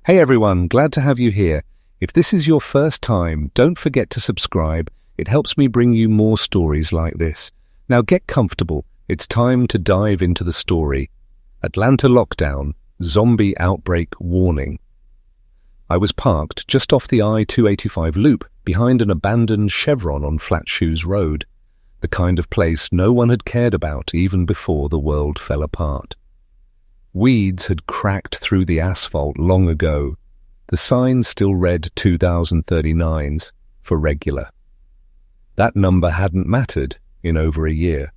Hey everyone, glad to have you here. If this is your first time, don't forget to subscribe. It helps me bring you more stories like this. Now get comfortable. It's time to dive into the story. Atlanta lockdown, zombie outbreak warning. I was parked just off the I-285 loop behind an abandoned Chevron on Flat Shoes Road, the kind of place no one had cared about even before the world fell apart. Weeds had cracked through the asphalt long ago. The sign still read 2039s for regular. That number hadn't mattered in over a year.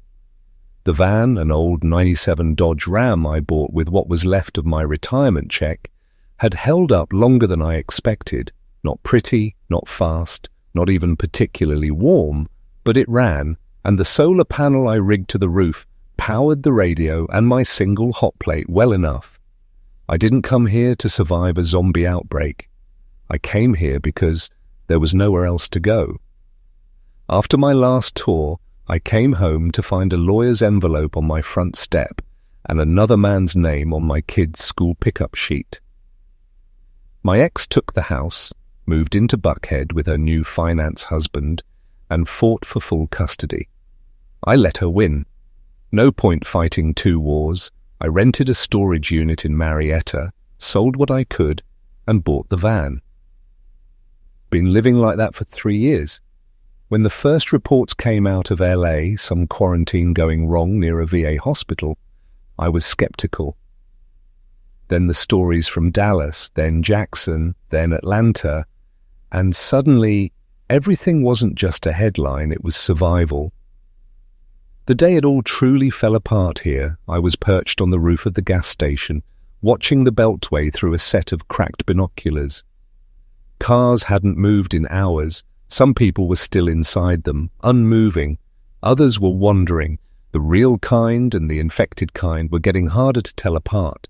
The van, an old 97 Dodge Ram I bought with what was left of my retirement check, had held up longer than I expected. Not pretty, not fast, not even particularly warm, but it ran, and the solar panel I rigged to the roof powered the radio and my single hot plate well enough. I didn't come here to survive a zombie outbreak. I came here because there was nowhere else to go. After my last tour, I came home to find a lawyer's envelope on my front step and another man's name on my kid's school pickup sheet. My ex took the house, moved into Buckhead with her new finance husband, and fought for full custody. I let her win. No point fighting two wars. I rented a storage unit in Marietta, sold what I could, and bought the van. Been living like that for 3 years. When the first reports came out of LA, some quarantine going wrong near a VA hospital, I was skeptical. Then the stories from Dallas, then Jackson, then Atlanta, and suddenly everything wasn't just a headline, it was survival. The day it all truly fell apart here, I was perched on the roof of the gas station, watching the Beltway through a set of cracked binoculars. Cars hadn't moved in hours. Some people were still inside them, unmoving. Others were wandering. The real kind and the infected kind were getting harder to tell apart.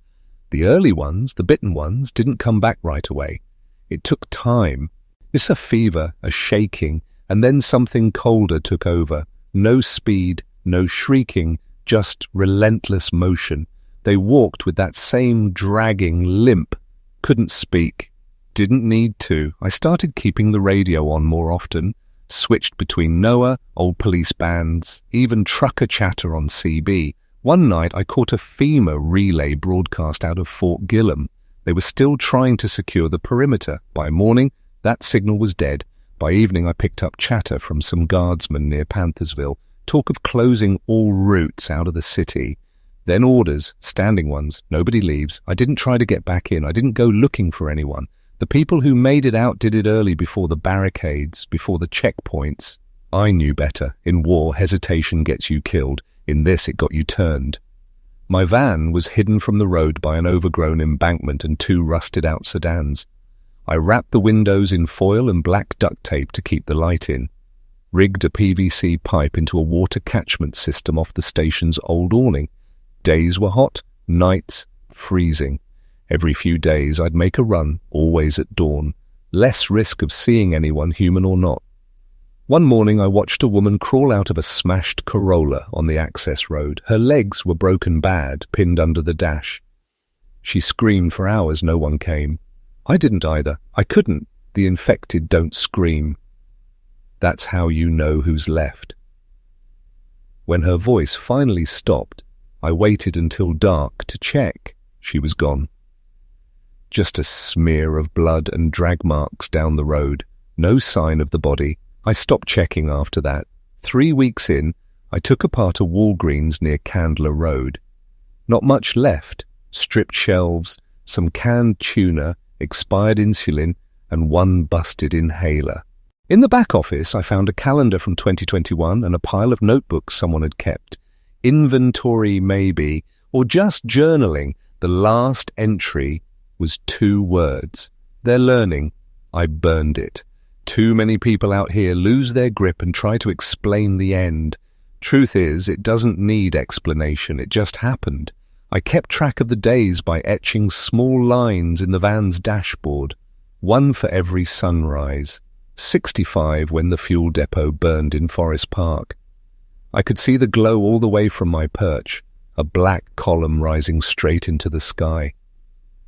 The early ones, the bitten ones, didn't come back right away. It took time. It's a fever, a shaking, and then something colder took over. No speed, no shrieking, just relentless motion. They walked with that same dragging limp. Couldn't speak. Didn't need to. I started keeping the radio on more often, switched between NOAA, old police bands, even trucker chatter on CB. One night I caught a FEMA relay broadcast out of Fort Gillem. They were still trying to secure the perimeter. By morning, that signal was dead. By evening I picked up chatter from some guardsmen near Panthersville. Talk of closing all routes out of the city. Then orders, standing ones, nobody leaves. I didn't try to get back in. I didn't go looking for anyone. The people who made it out did it early before the barricades, before the checkpoints. I knew better. In war, hesitation gets you killed. In this, it got you turned. My van was hidden from the road by an overgrown embankment and 2 rusted-out sedans. I wrapped the windows in foil and black duct tape to keep the light in. Rigged a PVC pipe into a water catchment system off the station's old awning. Days were hot, nights freezing. Every few days I'd make a run, always at dawn. Less risk of seeing anyone, human or not. One morning I watched a woman crawl out of a smashed Corolla on the access road. Her legs were broken bad, pinned under the dash. She screamed for hours, no one came. I didn't either. I couldn't. The infected don't scream. That's how you know who's left. When her voice finally stopped, I waited until dark to check. She was gone. Just a smear of blood and drag marks down the road. No sign of the body. I stopped checking after that. 3 weeks in, I took apart a Walgreens near Candler Road. Not much left. Stripped shelves, some canned tuna, expired insulin, and one busted inhaler. In the back office, I found a calendar from 2021 and a pile of notebooks someone had kept. Inventory, maybe, or just journaling. The last entry was 2 words. They're learning. I burned it. Too many people out here lose their grip and try to explain the end. Truth is, it doesn't need explanation. It just happened. I kept track of the days by etching small lines in the van's dashboard. 1 for every sunrise. 65 when the fuel depot burned in Forest Park. I could see the glow all the way from my perch, a black column rising straight into the sky.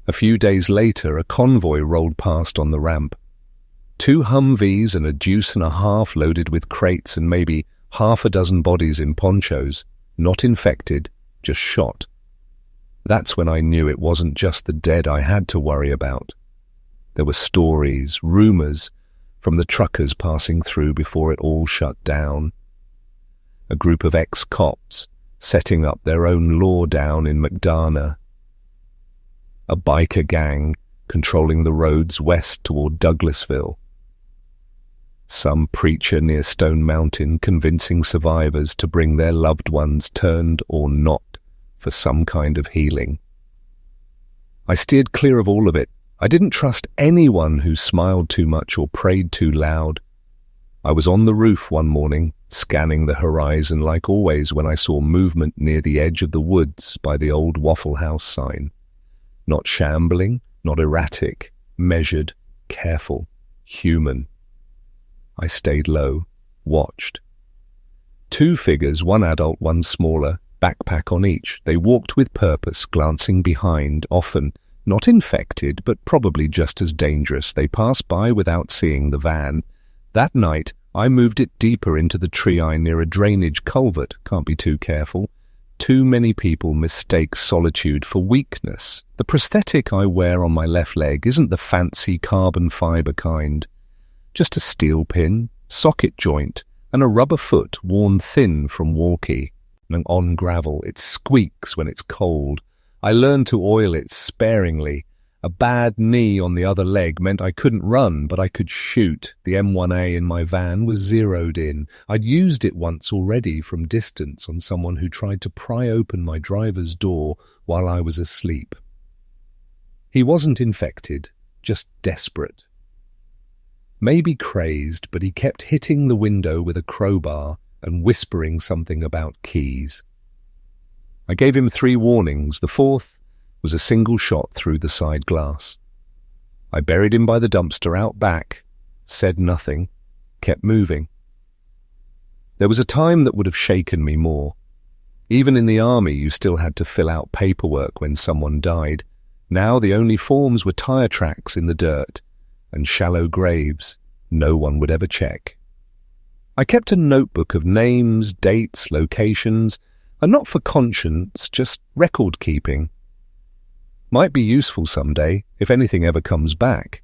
A few days later, a convoy rolled past on the ramp. 2 Humvees and a deuce and a half loaded with crates and maybe half a dozen bodies in ponchos, not infected, just shot. That's when I knew it wasn't just the dead I had to worry about. There were stories, rumors, from the truckers passing through before it all shut down. A group of ex-cops setting up their own law down in McDonough. A biker gang controlling the roads west toward Douglasville. Some preacher near Stone Mountain convincing survivors to bring their loved ones, turned or not, for some kind of healing. I steered clear of all of it. I didn't trust anyone who smiled too much or prayed too loud. I was on the roof one morning, scanning the horizon like always when I saw movement near the edge of the woods by the old Waffle House sign. Not shambling, not erratic, measured, careful, human. I stayed low, watched. 2 figures, one adult, one smaller, backpack on each. They walked with purpose, glancing behind, often not infected, but probably just as dangerous. They passed by without seeing the van. That night, I moved it deeper into the tree near a drainage culvert. Can't be too careful. Too many people mistake solitude for weakness. The prosthetic I wear on my left leg isn't the fancy carbon fiber kind. Just a steel pin, socket joint, and a rubber foot worn thin from walkie. And on gravel, it squeaks when it's cold. I learned to oil it sparingly. A bad knee on the other leg meant I couldn't run, but I could shoot. The M1A in my van was zeroed in. I'd used it once already from distance on someone who tried to pry open my driver's door while I was asleep. He wasn't infected, just desperate. Maybe crazed, but he kept hitting the window with a crowbar and whispering something about keys. I gave him 3 warnings. The 4th was a single shot through the side glass. I buried him by the dumpster out back, said nothing, kept moving. There was a time that would have shaken me more. Even in the army, you still had to fill out paperwork when someone died. Now the only forms were tire tracks in the dirt and shallow graves no one would ever check. I kept a notebook of names, dates, locations, and not for conscience, just record-keeping. Might be useful someday, if anything ever comes back.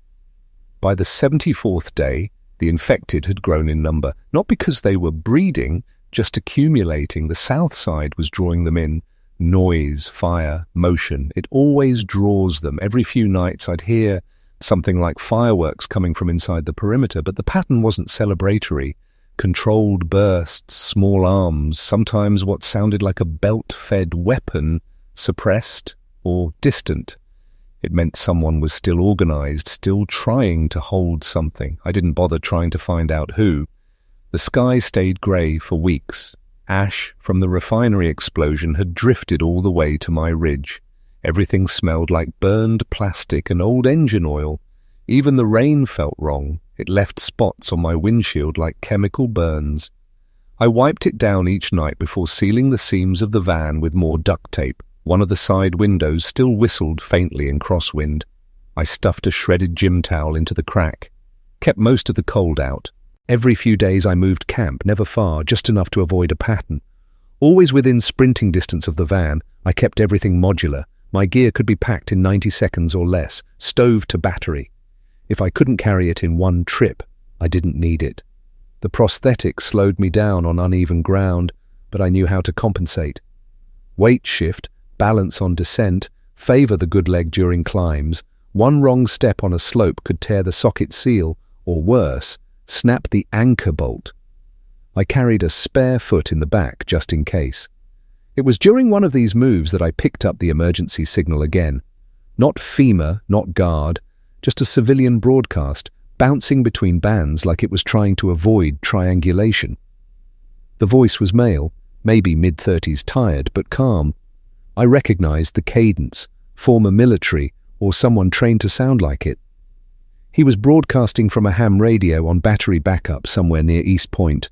By the 74th day, the infected had grown in number, not because they were breeding, just accumulating. The south side was drawing them in. Noise, fire, motion, it always draws them. Every few nights I'd hear something like fireworks coming from inside the perimeter, but the pattern wasn't celebratory. Controlled bursts, small arms, sometimes what sounded like a belt-fed weapon, suppressed or distant. It meant someone was still organized, still trying to hold something. I didn't bother trying to find out who. The sky stayed grey for weeks. Ash from the refinery explosion had drifted all the way to my ridge. Everything smelled like burned plastic and old engine oil. Even the rain felt wrong. It left spots on my windshield like chemical burns. I wiped it down each night before sealing the seams of the van with more duct tape. One of the side windows still whistled faintly in crosswind. I stuffed a shredded gym towel into the crack. Kept most of the cold out. Every few days I moved camp, never far, just enough to avoid a pattern. Always within sprinting distance of the van, I kept everything modular. My gear could be packed in 90 seconds or less, stove to battery. If I couldn't carry it in one trip, I didn't need it. The prosthetic slowed me down on uneven ground, but I knew how to compensate. Weight shift, balance on descent, favor the good leg during climbs. One wrong step on a slope could tear the socket seal, or worse, snap the anchor bolt. I carried a spare foot in the back just in case. It was during one of these moves that I picked up the emergency signal again. Not FEMA, not guard, just a civilian broadcast, bouncing between bands like it was trying to avoid triangulation. The voice was male, maybe mid-30s, tired but calm. I recognized the cadence, former military, or someone trained to sound like it. He was broadcasting from a ham radio on battery backup somewhere near East Point.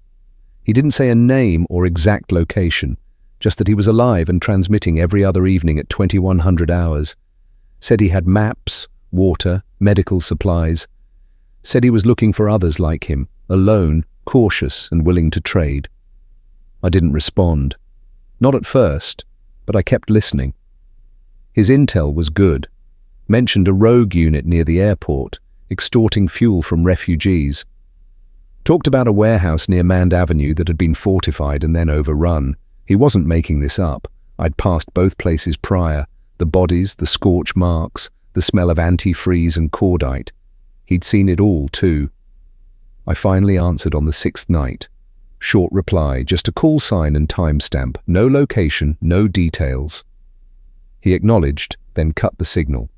He didn't say a name or exact location, just that he was alive and transmitting every other evening at 2100 hours. Said he had maps, water, medical supplies. Said he was looking for others like him, alone, cautious and willing to trade. I didn't respond. Not at first, but I kept listening. His intel was good. Mentioned a rogue unit near the airport, extorting fuel from refugees. Talked about a warehouse near Mand Avenue that had been fortified and then overrun. He wasn't making this up. I'd passed both places prior. The bodies, the scorch marks, the smell of antifreeze and cordite. He'd seen it all, too. I finally answered on the 6th night. Short reply, just a call sign and timestamp. No location, no details. He acknowledged, then cut the signal.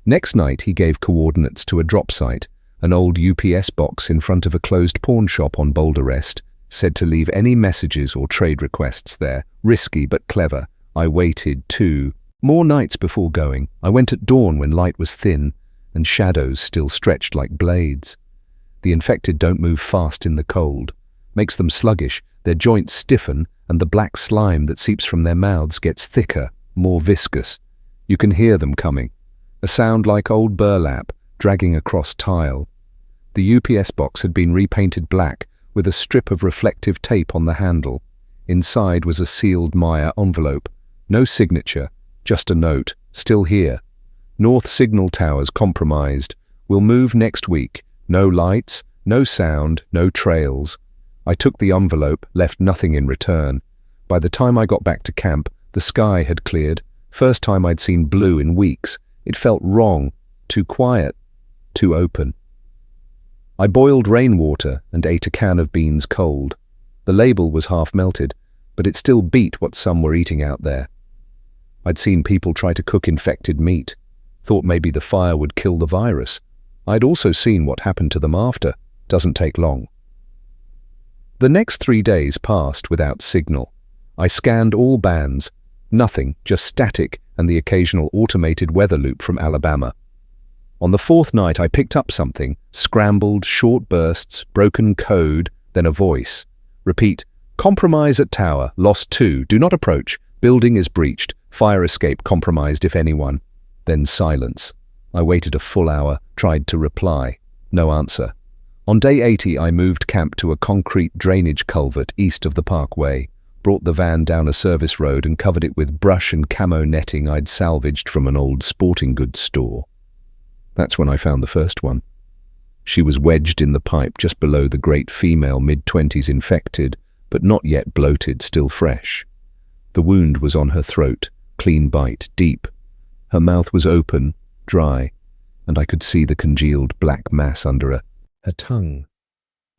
Next night he gave coordinates to a drop site, an old UPS box in front of a closed pawn shop on Boulder Rest. Said to leave any messages or trade requests there. Risky but clever. I waited 2 more nights before going. I went at dawn when light was thin and shadows still stretched like blades. The infected don't move fast in the cold. Makes them sluggish, their joints stiffen, and the black slime that seeps from their mouths gets thicker, more viscous. You can hear them coming. A sound like old burlap dragging across tile. The UPS box had been repainted black with a strip of reflective tape on the handle. Inside was a sealed Maya envelope. No signature, just a note. Still here. North signal towers compromised. Will move next week. No lights, no sound, no trails. I took the envelope, left nothing in return. By the time I got back to camp, the sky had cleared. First time I'd seen blue in weeks. It felt wrong, too quiet, too open. I boiled rainwater and ate a can of beans cold. The label was half melted, but it still beat what some were eating out there. I'd seen people try to cook infected meat. Thought maybe the fire would kill the virus. I'd also seen what happened to them after. Doesn't take long. The next 3 days passed without signal. I scanned all bands. Nothing, just static and the occasional automated weather loop from Alabama. On the 4th night I picked up something, scrambled, short bursts, broken code, then a voice. Repeat, compromise at tower, lost 2, do not approach, building is breached, fire escape compromised if anyone. Then silence. I waited a full hour, tried to reply. No answer. On day 80 I moved camp to a concrete drainage culvert east of the parkway, brought the van down a service road and covered it with brush and camo netting I'd salvaged from an old sporting goods store. That's when I found the first one. She was wedged in the pipe just below the great female mid-20s infected, but not yet bloated, still fresh. The wound was on her throat, clean bite, deep. Her mouth was open, dry, and I could see the congealed black mass under her tongue.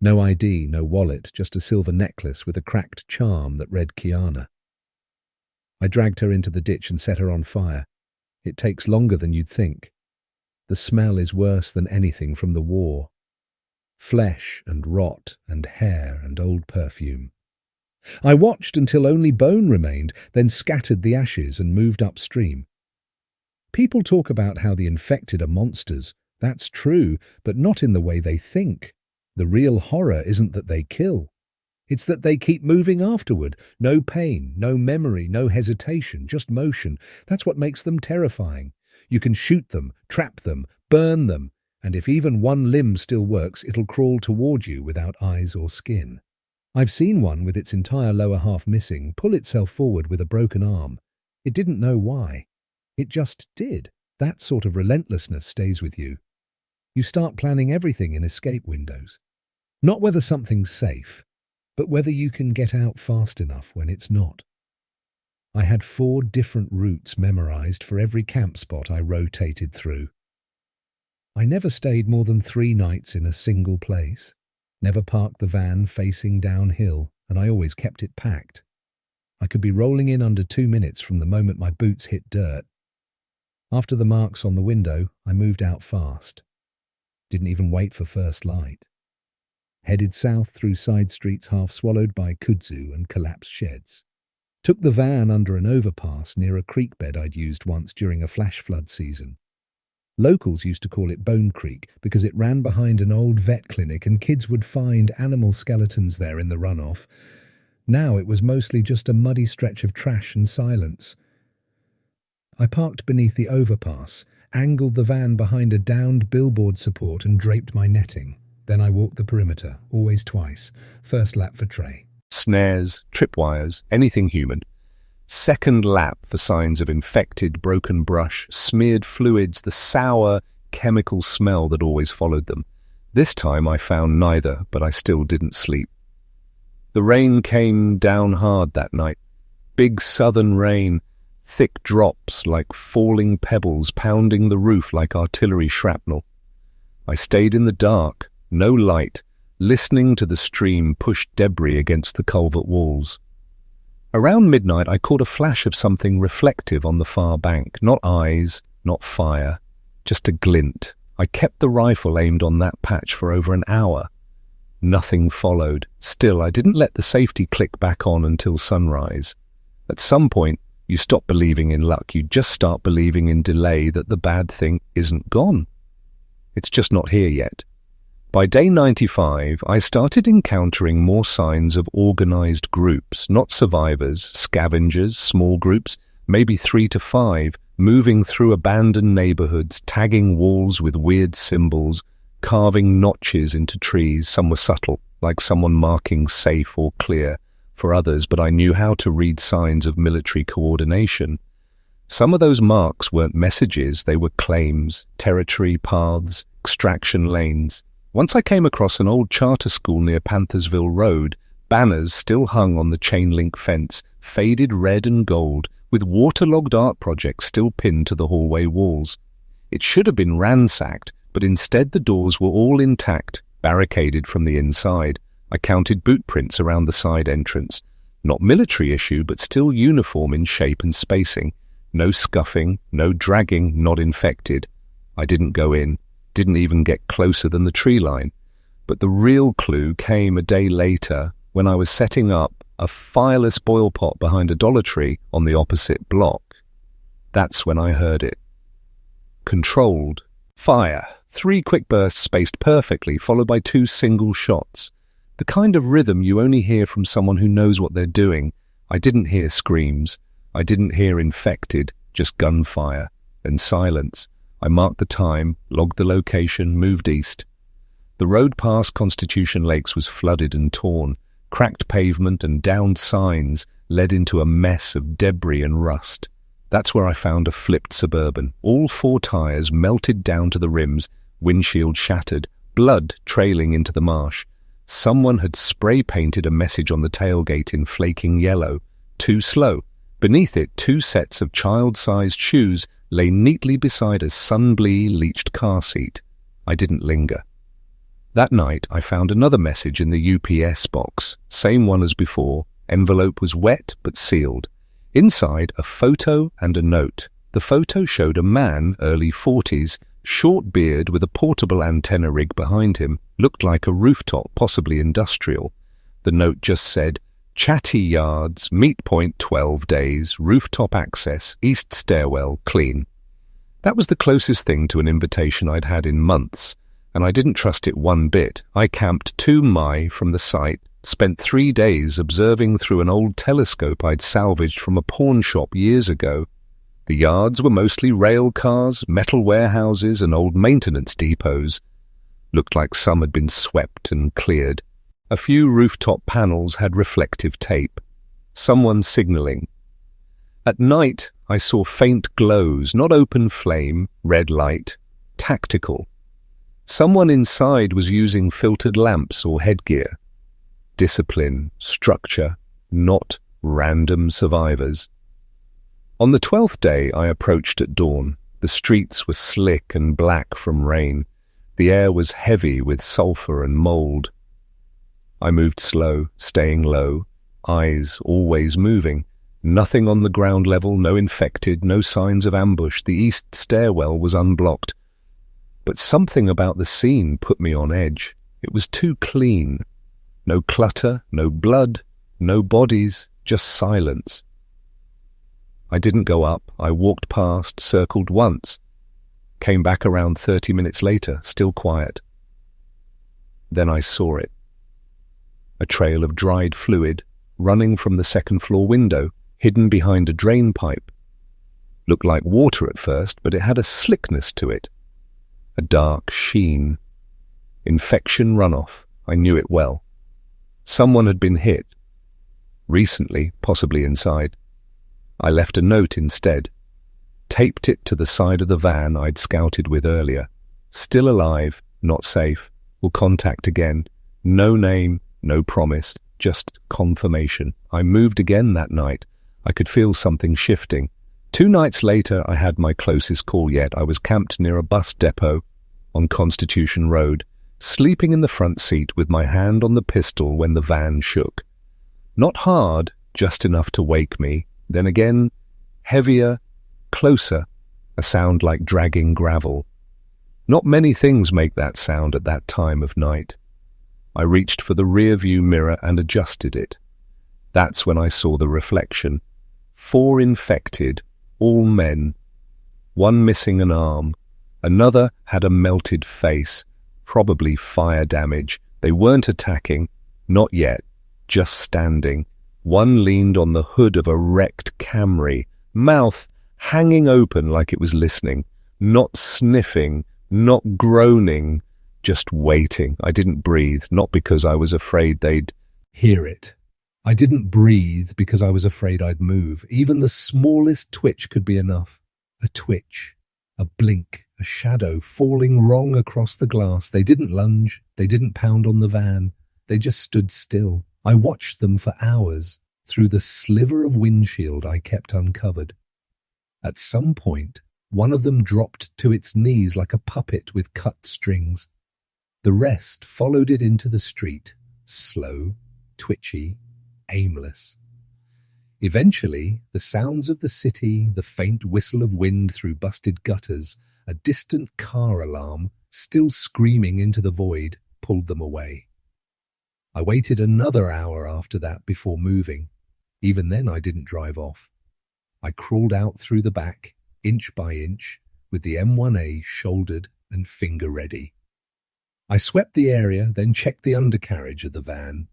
No ID, no wallet, just a silver necklace with a cracked charm that read Kiana. I dragged her into the ditch and set her on fire. It takes longer than you'd think. The smell is worse than anything from the war. Flesh and rot and hair and old perfume. I watched until only bone remained, then scattered the ashes and moved upstream. People talk about how the infected are monsters. That's true, but not in the way they think. The real horror isn't that they kill. It's that they keep moving afterward. No pain, no memory, no hesitation, just motion. That's what makes them terrifying. You can shoot them, trap them, burn them, and if even one limb still works, it'll crawl toward you without eyes or skin. I've seen one with its entire lower half missing pull itself forward with a broken arm. It didn't know why. It just did. That sort of relentlessness stays with you. You start planning everything in escape windows. Not whether something's safe, but whether you can get out fast enough when it's not. I had 4 different routes memorized for every camp spot I rotated through. I never stayed more than 3 nights in a single place, never parked the van facing downhill, and I always kept it packed. I could be rolling in under 2 minutes from the moment my boots hit dirt. After the marks on the window, I moved out fast. Didn't even wait for first light. Headed south through side streets half swallowed by kudzu and collapsed sheds. Took the van under an overpass near a creek bed I'd used once during a flash flood season. Locals used to call it Bone Creek because it ran behind an old vet clinic and kids would find animal skeletons there in the runoff. Now it was mostly just a muddy stretch of trash and silence. I parked beneath the overpass, angled the van behind a downed billboard support and draped my netting. Then I walked the perimeter, always twice. First lap for Trey. Snares, tripwires, anything human. Second lap for signs of infected, broken brush, smeared fluids, the sour, chemical smell that always followed them. This time I found neither, but I still didn't sleep. The rain came down hard that night. Big southern rain, thick drops like falling pebbles pounding the roof like artillery shrapnel. I stayed in the dark, no light, listening to the stream push debris against the culvert walls. Around midnight I caught a flash of something reflective on the far bank. Not eyes, not fire, just a glint. I kept the rifle aimed on that patch for over an hour. Nothing followed. Still, I didn't let the safety click back on until sunrise. At some point, you stop believing in luck. You just start believing in delay, that the bad thing isn't gone. It's just not here yet. By day 95, I started encountering more signs of organized groups, not survivors, scavengers, small groups, maybe 3 to 5, moving through abandoned neighborhoods, tagging walls with weird symbols, carving notches into trees. Some were subtle, like someone marking safe or clear for others, but I knew how to read signs of military coordination. Some of those marks weren't messages, they were claims, territory, paths, extraction lanes. Once I came across an old charter school near Panthersville Road, banners still hung on the chain-link fence, faded red and gold, with waterlogged art projects still pinned to the hallway walls. It should have been ransacked, but instead the doors were all intact, barricaded from the inside. I counted boot prints around the side entrance. Not military issue, but still uniform in shape and spacing. No scuffing, no dragging, not infected. I didn't go in, didn't even get closer than the tree line. But the real clue came a day later when I was setting up a fireless boil pot behind a Dollar Tree on the opposite block. That's when I heard it. Controlled. Fire. 3 quick bursts spaced perfectly, followed by 2 single shots. The kind of rhythm you only hear from someone who knows what they're doing. I didn't hear screams. I didn't hear infected, just gunfire and silence. I marked the time, logged the location, moved east. The road past Constitution Lakes was flooded and torn. Cracked pavement and downed signs led into a mess of debris and rust. That's where I found a flipped Suburban. All 4 tires melted down to the rims, windshield shattered, blood trailing into the marsh. Someone had spray-painted a message on the tailgate in flaking yellow. Too slow. Beneath it, 2 sets of child-sized shoes lay neatly beside a sun-bleached car seat. I didn't linger. That night, I found another message in the UPS box. Same one as before. Envelope was wet but sealed. Inside, a photo and a note. The photo showed a man, early 40s, short beard with a portable antenna rig behind him. Looked like a rooftop, possibly industrial. The note just said, "Chatty yards, meet point 12 days, rooftop access, east stairwell, clean." That was the closest thing to an invitation I'd had in months, and I didn't trust it one bit. I camped 2 mi from the site, spent 3 days observing through an old telescope I'd salvaged from a pawn shop years ago. The yards were mostly rail cars, metal warehouses, and old maintenance depots. Looked like some had been swept and cleared. A few rooftop panels had reflective tape. Someone signaling. At night, I saw faint glows, not open flame, red light, tactical. Someone inside was using filtered lamps or headgear. Discipline, structure, not random survivors. On the 12th day, I approached at dawn. The streets were slick and black from rain. The air was heavy with sulfur and mold. I moved slow, staying low, eyes always moving. Nothing on the ground level, no infected, no signs of ambush. The east stairwell was unblocked. But something about the scene put me on edge. It was too clean. No clutter, no blood, no bodies, just silence. I didn't go up. I walked past, circled once. Came back around 30 minutes later, still quiet. Then I saw it. A trail of dried fluid, running from the second-floor window, hidden behind a drain pipe. Looked like water at first, but it had a slickness to it. A dark sheen. Infection runoff. I knew it well. Someone had been hit. Recently, possibly inside. I left a note instead. Taped it to the side of the van I'd scouted with earlier. Still alive, not safe. Will contact again. No name, no promise, just confirmation. I moved again that night. I could feel something shifting. 2 nights later, I had my closest call yet. I was camped near a bus depot on Constitution Road, sleeping in the front seat with my hand on the pistol when the van shook. Not hard, just enough to wake me. Then again, heavier, closer, a sound like dragging gravel. Not many things make that sound at that time of night. I reached for the rear-view mirror and adjusted it. That's when I saw the reflection. 4 infected, all men. 1 missing an arm. Another had a melted face, probably fire damage. They weren't attacking, not yet, just standing. 1 leaned on the hood of a wrecked Camry, mouth hanging open like it was listening, not sniffing, not groaning, just waiting. I didn't breathe, not because I was afraid they'd hear it. I didn't breathe because I was afraid I'd move. Even the smallest twitch could be enough. A twitch, a blink, a shadow falling wrong across the glass. They didn't lunge. They didn't pound on the van. They just stood still. I watched them for hours through the sliver of windshield I kept uncovered. At some point, one of them dropped to its knees like a puppet with cut strings. The rest followed it into the street, slow, twitchy, aimless. Eventually, the sounds of the city, the faint whistle of wind through busted gutters, a distant car alarm, still screaming into the void, pulled them away. I waited another hour after that before moving. Even then I didn't drive off. I crawled out through the back, inch by inch, with the M1A shouldered and finger ready. I swept the area, then checked the undercarriage of the van.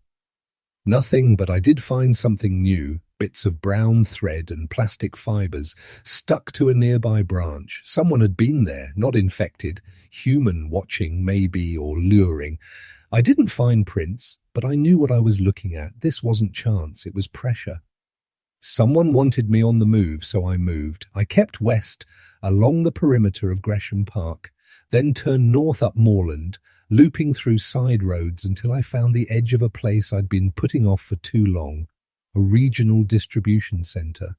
Nothing, but I did find something new, bits of brown thread and plastic fibers stuck to a nearby branch. Someone had been there, not infected, human watching maybe or luring. I didn't find prints, but I knew what I was looking at. This wasn't chance, it was pressure. Someone wanted me on the move, so I moved. I kept west along the perimeter of Gresham Park, then turned north up Moorland, looping through side roads until I found the edge of a place I'd been putting off for too long, a regional distribution centre.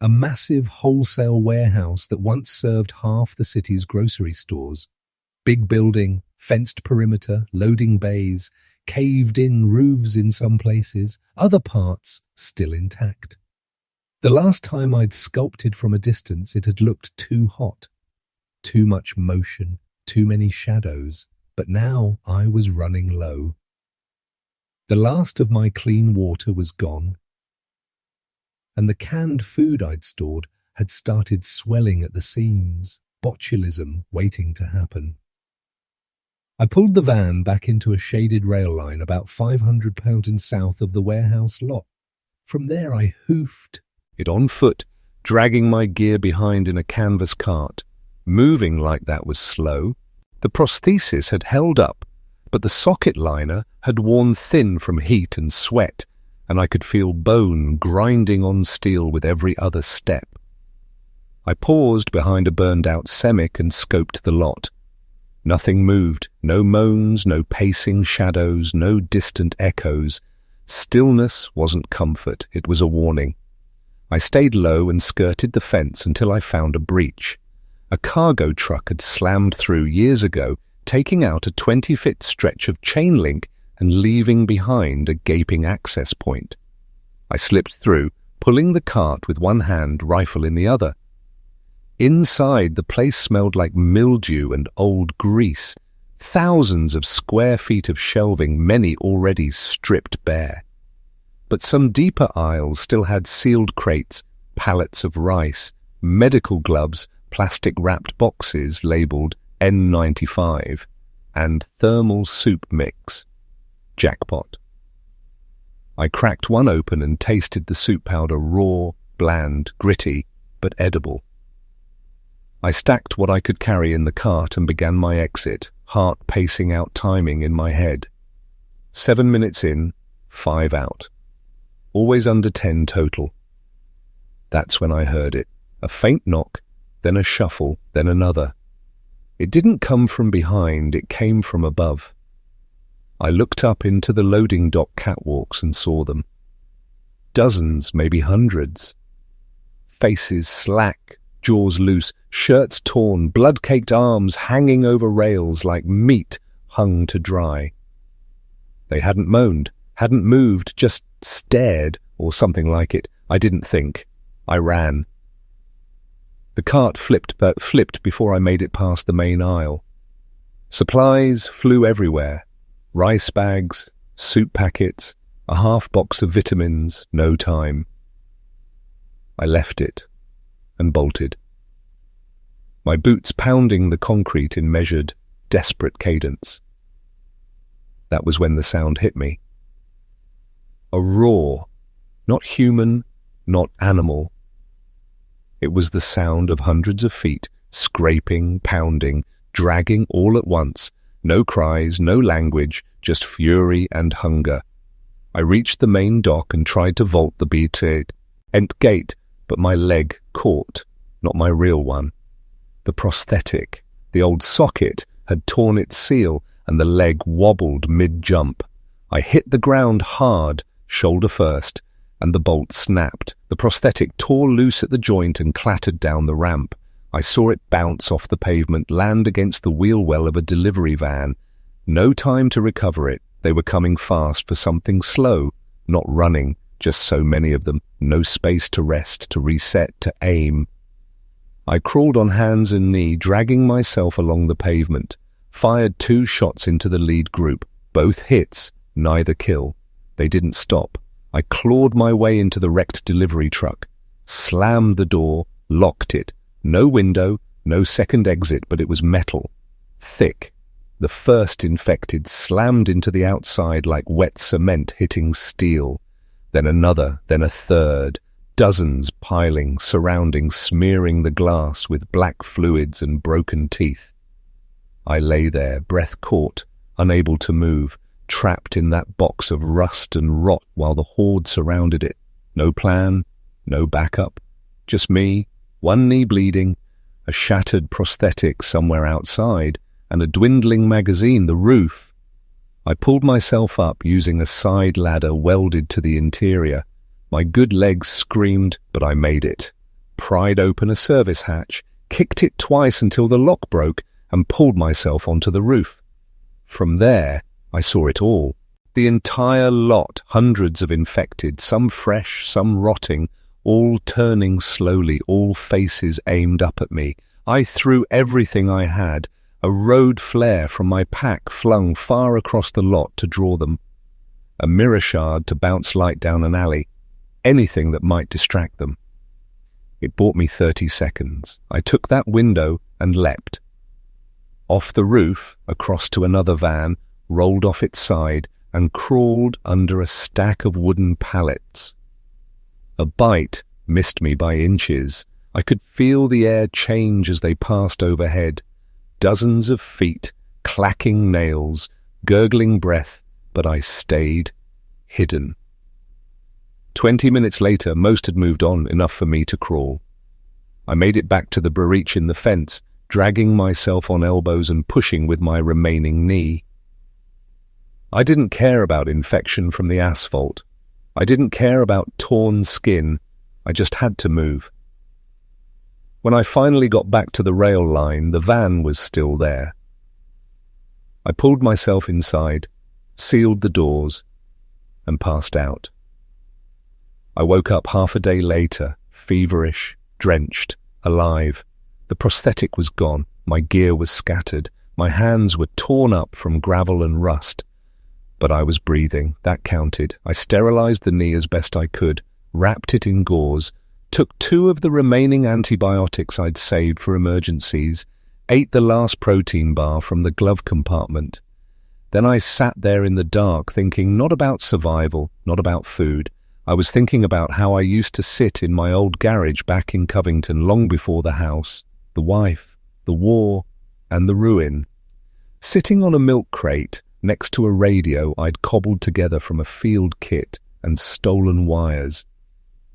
A massive wholesale warehouse that once served half the city's grocery stores. Big building, fenced perimeter, loading bays, caved-in roofs in some places, other parts still intact. The last time I'd sculpted from a distance, it had looked too hot. Too much motion, too many shadows, but now I was running low. The last of my clean water was gone, and the canned food I'd stored had started swelling at the seams, botulism waiting to happen. I pulled the van back into a shaded rail line about 500 pounds south of the warehouse lot. From there I hoofed it on foot, dragging my gear behind in a canvas cart. Moving like that was slow. The prosthesis had held up, but the socket liner had worn thin from heat and sweat, and I could feel bone grinding on steel with every other step. I paused behind a burned-out Semic and scoped the lot. Nothing moved, no moans, no pacing shadows, no distant echoes. Stillness wasn't comfort, it was a warning. I stayed low and skirted the fence until I found a breach. A cargo truck had slammed through years ago, taking out a 20-foot stretch of chain link and leaving behind a gaping access point. I slipped through, pulling the cart with one hand, rifle in the other. Inside, the place smelled like mildew and old grease. Thousands of square feet of shelving, many already stripped bare. But some deeper aisles still had sealed crates, pallets of rice, medical gloves, plastic-wrapped boxes labelled N95, and thermal soup mix. Jackpot. I cracked one open and tasted the soup powder raw, bland, gritty, but edible. I stacked what I could carry in the cart and began my exit, heart pacing out timing in my head. 7 minutes in, 5 out. Always under 10 total. That's when I heard it. A faint knock, then a shuffle, then another. It didn't come from behind, it came from above. I looked up into the loading dock catwalks and saw them. Dozens, maybe hundreds. Faces slack, jaws loose, shirts torn, blood-caked arms hanging over rails like meat hung to dry. They hadn't moaned, hadn't moved, just stared, or something like it. I didn't think. I ran. The cart flipped before I made it past the main aisle. Supplies flew everywhere. Rice bags, soup packets, a half box of vitamins, no time. I left it and bolted. My boots pounding the concrete in measured, desperate cadence. That was when the sound hit me. A roar, not human, not animal. It was the sound of hundreds of feet, scraping, pounding, dragging all at once. No cries, no language, just fury and hunger. I reached the main dock and tried to vault the gate, but my leg caught, not my real one. The prosthetic, the old socket, had torn its seal and the leg wobbled mid-jump. I hit the ground hard, shoulder first, and the bolt snapped. The prosthetic tore loose at the joint and clattered down the ramp. I saw it bounce off the pavement, land against the wheel well of a delivery van. No time to recover it. They were coming fast for something slow, not running, just so many of them. No space to rest, to reset, to aim. I crawled on hands and knees, dragging myself along the pavement. Fired 2 shots into the lead group. Both hits, neither kill. They didn't stop. I clawed my way into the wrecked delivery truck. Slammed the door, locked it. No window, no second exit, but it was metal. Thick. The first infected slammed into the outside like wet cement hitting steel. Then another, then a third. Dozens piling, surrounding, smearing the glass with black fluids and broken teeth. I lay there, breath caught, unable to move, trapped in that box of rust and rot while the horde surrounded it. No plan, no backup. Just me. One knee bleeding, a shattered prosthetic somewhere outside, and a dwindling magazine, the roof. I pulled myself up using a side ladder welded to the interior. My good legs screamed, but I made it. Pried open a service hatch, kicked it twice until the lock broke, and pulled myself onto the roof. From there, I saw it all. The entire lot, hundreds of infected, some fresh, some rotting, all turning slowly, all faces aimed up at me. I threw everything I had, a road flare from my pack flung far across the lot to draw them, a mirror shard to bounce light down an alley, anything that might distract them. It bought me 30 seconds. I took that window and leapt. Off the roof, across to another van, rolled off its side, and crawled under a stack of wooden pallets. A bite missed me by inches. I could feel the air change as they passed overhead. Dozens of feet, clacking nails, gurgling breath, but I stayed hidden. 20 minutes later, most had moved on, enough for me to crawl. I made it back to the breach in the fence, dragging myself on elbows and pushing with my remaining knee. I didn't care about infection from the asphalt. I didn't care about torn skin. I just had to move. When I finally got back to the rail line, the van was still there. I pulled myself inside, sealed the doors, and passed out. I woke up half a day later, feverish, drenched, alive. The prosthetic was gone. My gear was scattered. My hands were torn up from gravel and rust. But I was breathing. That counted. I sterilized the knee as best I could, wrapped it in gauze, took 2 of the remaining antibiotics I'd saved for emergencies, ate the last protein bar from the glove compartment. Then I sat there in the dark thinking not about survival, not about food. I was thinking about how I used to sit in my old garage back in Covington long before the house, the wife, the war, and the ruin. Sitting on a milk crate next to a radio I'd cobbled together from a field kit and stolen wires.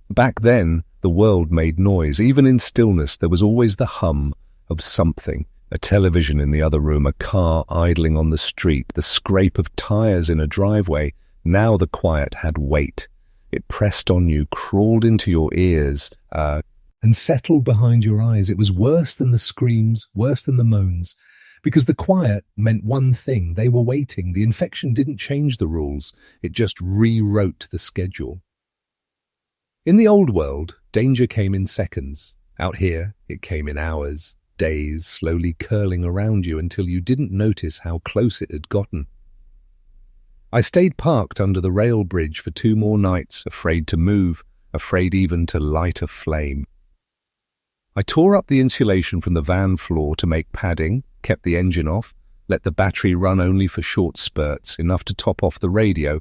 Back then, the world made noise. Even in stillness, there was always the hum of something. A television in the other room, a car idling on the street, the scrape of tires in a driveway. Now the quiet had weight. It pressed on you, crawled into your ears, and settled behind your eyes. It was worse than the screams, worse than the moans, because the quiet meant one thing. They were waiting. The infection didn't change the rules. It just rewrote the schedule. In the old world, danger came in seconds. Out here, it came in hours, days, slowly curling around you until you didn't notice how close it had gotten. I stayed parked under the rail bridge for 2 more nights, afraid to move, afraid even to light a flame. I tore up the insulation from the van floor to make padding, kept the engine off, let the battery run only for short spurts, enough to top off the radio,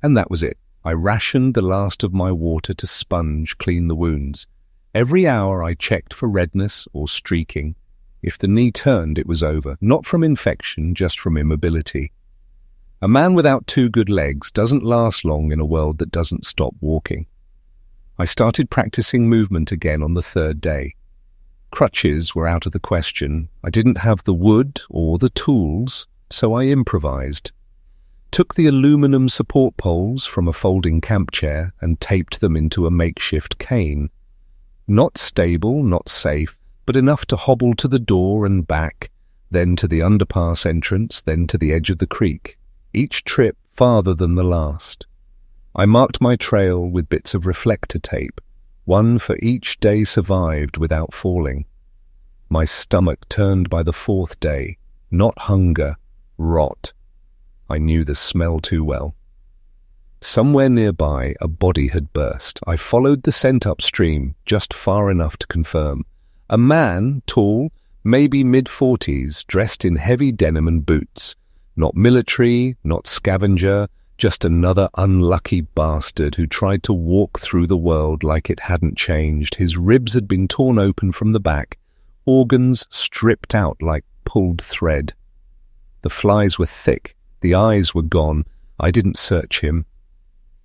and that was it. I rationed the last of my water to sponge clean the wounds. Every hour I checked for redness or streaking. If the knee turned, it was over, not from infection, just from immobility. A man without 2 good legs doesn't last long in a world that doesn't stop walking. I started practicing movement again on the 3rd day. Crutches were out of the question. I didn't have the wood or the tools, so I improvised. Took the aluminum support poles from a folding camp chair and taped them into a makeshift cane. Not stable, not safe, but enough to hobble to the door and back, then to the underpass entrance, then to the edge of the creek. Each trip farther than the last. I marked my trail with bits of reflector tape, one for each day survived without falling. My stomach turned by the 4th day, not hunger, rot. I knew the smell too well. Somewhere nearby, a body had burst. I followed the scent upstream, just far enough to confirm. A man, tall, maybe mid-40s, dressed in heavy denim and boots. Not military, not scavenger, just another unlucky bastard who tried to walk through the world like it hadn't changed. His ribs had been torn open from the back, organs stripped out like pulled thread. The flies were thick, the eyes were gone. I didn't search him.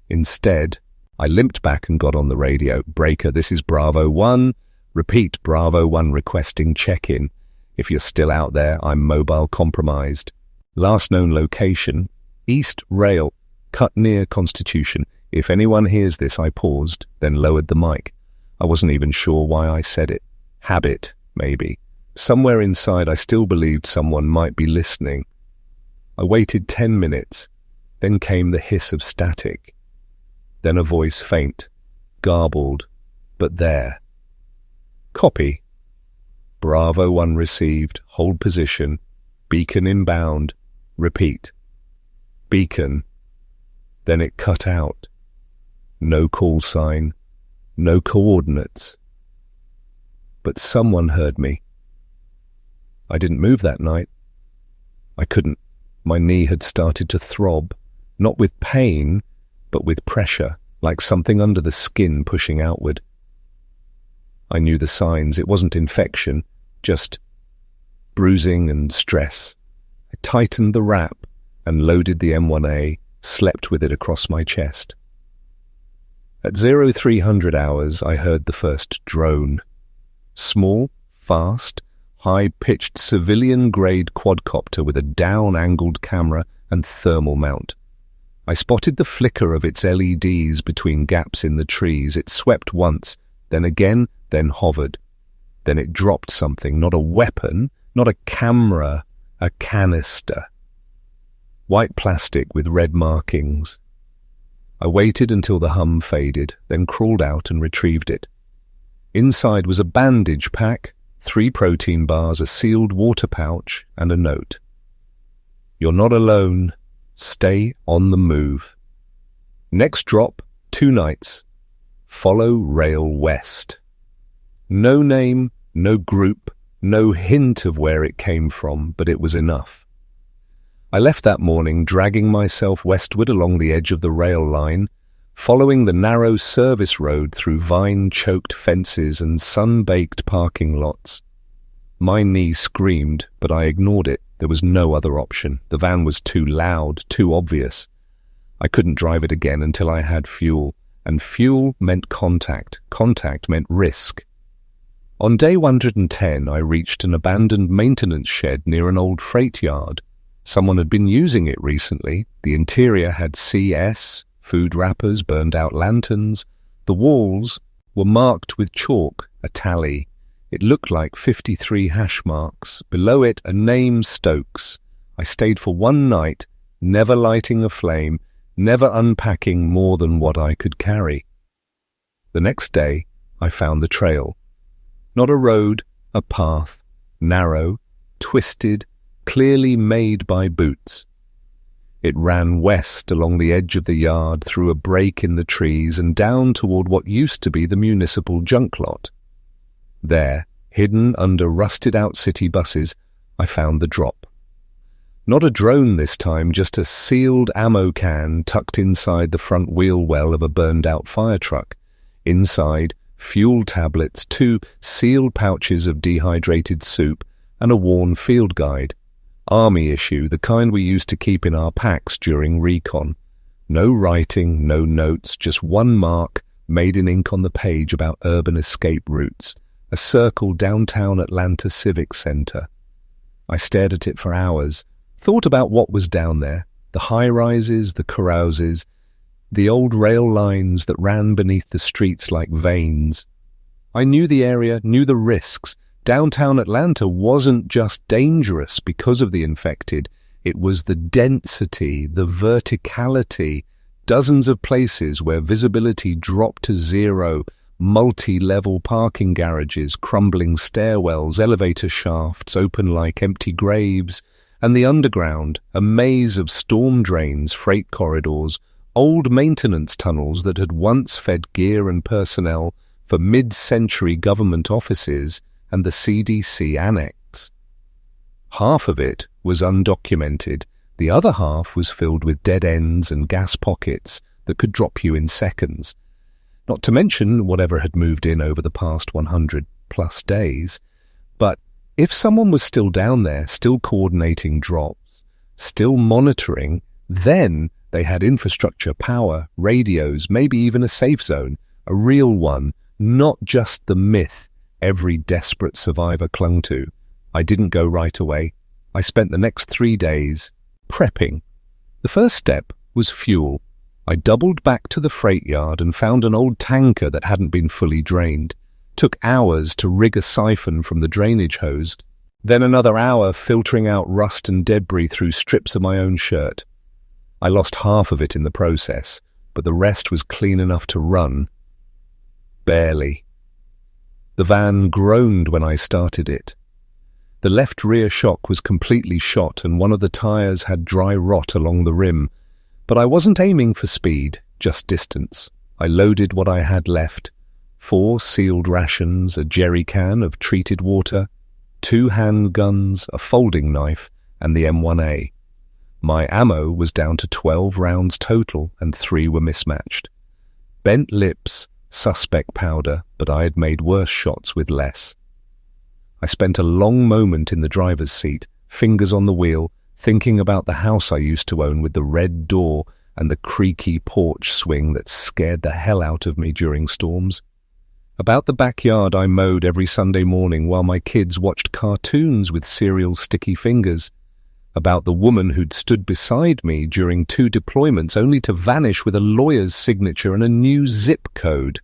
Instead, I limped back and got on the radio. Breaker, this is Bravo 1. Repeat, Bravo 1 requesting check-in. If you're still out there, I'm mobile compromised. Last known location, East Rail, cut near Constitution. If anyone hears this, I paused, then lowered the mic. I wasn't even sure why I said it. Habit, maybe. Somewhere inside I still believed someone might be listening. I waited 10 minutes. Then came the hiss of static. Then a voice faint, garbled, but there. Copy. Bravo 1 received, hold position, beacon inbound. Repeat. Beacon. Then it cut out. No call sign. No coordinates. But someone heard me. I didn't move that night. I couldn't. My knee had started to throb, not with pain, but with pressure, like something under the skin pushing outward. I knew the signs. It wasn't infection, just bruising and stress. I tightened the wrap and loaded the M1A, slept with it across my chest. At 0300 hours, I heard the first drone. Small, fast, high-pitched civilian-grade quadcopter with a down-angled camera and thermal mount. I spotted the flicker of its LEDs between gaps in the trees. It swept once, then again, then hovered. Then it dropped something, not a weapon, not a camera, a canister. White plastic with red markings. I waited until the hum faded, then crawled out and retrieved it. Inside was a bandage pack, 3 protein bars, a sealed water pouch, and a note. You're not alone. Stay on the move. Next drop, 2 nights. Follow rail west. No name, no group, no hint of where it came from, but it was enough. I left that morning, dragging myself westward along the edge of the rail line, following the narrow service road through vine-choked fences and sun-baked parking lots. My knee screamed, but I ignored it. There was no other option. The van was too loud, too obvious. I couldn't drive it again until I had fuel, and fuel meant contact. Contact meant risk. On day 110, I reached an abandoned maintenance shed near an old freight yard. Someone had been using it recently. The interior had CS, food wrappers, burned-out lanterns. The walls were marked with chalk, a tally. It looked like 53 hash marks. Below it, a name, Stokes. I stayed for one night, never lighting a flame, never unpacking more than what I could carry. The next day, I found the trail. Not a road, a path, narrow, twisted, clearly made by boots. It ran west along the edge of the yard, through a break in the trees and down toward what used to be the municipal junk lot. There, hidden under rusted-out city buses, I found the drop. Not a drone this time, just a sealed ammo can tucked inside the front wheel well of a burned-out fire truck. Inside, fuel tablets, 2 sealed pouches of dehydrated soup, and a worn field guide. Army issue, the kind we used to keep in our packs during recon. No writing, no notes, just one mark made in ink on the page about urban escape routes. A circle downtown Atlanta Civic Center. I stared at it for hours, thought about what was down there, the high-rises, the carouses, the old rail lines that ran beneath the streets like veins. I knew the area, knew the risks. Downtown Atlanta wasn't just dangerous because of the infected. It was the density, the verticality, dozens of places where visibility dropped to zero, multi-level parking garages, crumbling stairwells, elevator shafts open like empty graves, and the underground, a maze of storm drains, freight corridors, old maintenance tunnels that had once fed gear and personnel for mid-century government offices and the CDC annex. Half of it was undocumented. The other half was filled with dead ends and gas pockets that could drop you in seconds. Not to mention whatever had moved in over the past 100-plus days. But if someone was still down there, still coordinating drops, still monitoring, then they had infrastructure, power, radios, maybe even a safe zone, a real one, not just the myth every desperate survivor clung to. I didn't go right away. I spent the next 3 days prepping. The first step was fuel. I doubled back to the freight yard and found an old tanker that hadn't been fully drained. Took hours to rig a siphon from the drainage hose, then another hour filtering out rust and debris through strips of my own shirt. I lost half of it in the process, but the rest was clean enough to run. Barely. The van groaned when I started it. The left rear shock was completely shot and one of the tires had dry rot along the rim. But I wasn't aiming for speed, just distance. I loaded what I had left. 4 sealed rations, a jerry can of treated water, 2 handguns, a folding knife, and the M1A. My ammo was down to 12 rounds total, and 3 were mismatched. Bent lips, suspect powder, but I had made worse shots with less. I spent a long moment in the driver's seat, fingers on the wheel, thinking about the house I used to own with the red door and the creaky porch swing that scared the hell out of me during storms. About the backyard I mowed every Sunday morning while my kids watched cartoons with cereal sticky fingers. About the woman who'd stood beside me during 2 deployments only to vanish with a lawyer's signature and a new zip code.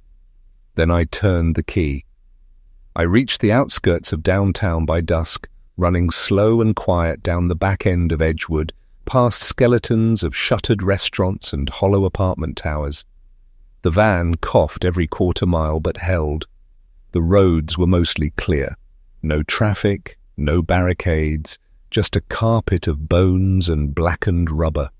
Then I turned the key. I reached the outskirts of downtown by dusk, running slow and quiet down the back end of Edgewood, past skeletons of shuttered restaurants and hollow apartment towers. The van coughed every quarter mile but held. The roads were mostly clear. No traffic, no barricades, just a carpet of bones and blackened rubber.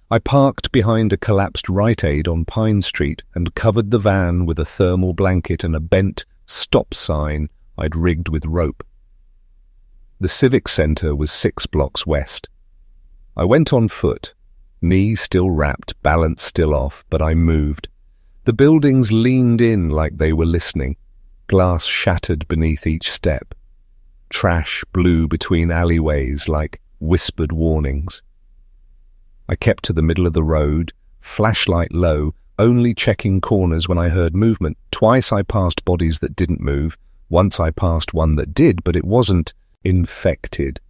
I parked behind a collapsed Rite Aid on Pine Street and covered the van with a thermal blanket and a bent stop sign I'd rigged with rope. The Civic Center was 6 blocks west. I went on foot. Knee still wrapped, balance still off, but I moved. The buildings leaned in like they were listening. Glass shattered beneath each step. Trash blew between alleyways like whispered warnings. I kept to the middle of the road, flashlight low, only checking corners when I heard movement. Twice I passed bodies that didn't move. Once I passed one that did, but it wasn't infected.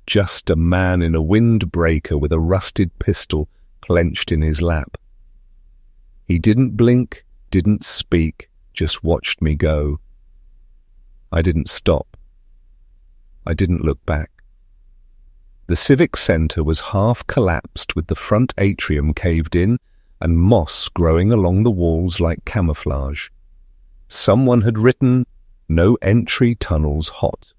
Just a man in a windbreaker with a rusted pistol clenched in his lap. He didn't blink, didn't speak, just watched me go. I didn't stop. I didn't look back. The civic centre was half collapsed with the front atrium caved in and moss growing along the walls like camouflage. Someone had written, "No entry tunnels hot,"